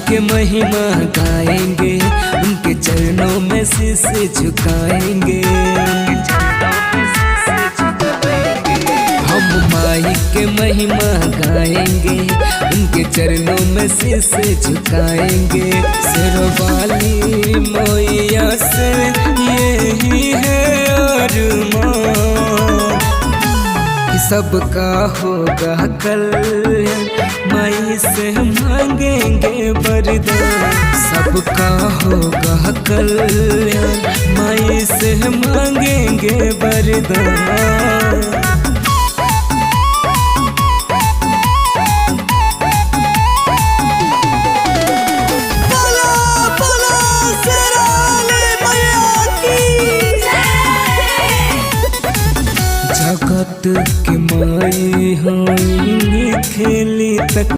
के महिमा गाएंगे, उनके चरणों में शीश झुकाएंगे। हम माई के महिमा गाएंगे, उनके चरणों में शीश झुकाएंगे। सिरवाली मैया से यही है अरमान, सबका होगा कल्याण, माई से मांगेंगे वरदान। सबका होगा कल्याण, माई से मांगेंगे वरदान। जगत के माई होई खेली तक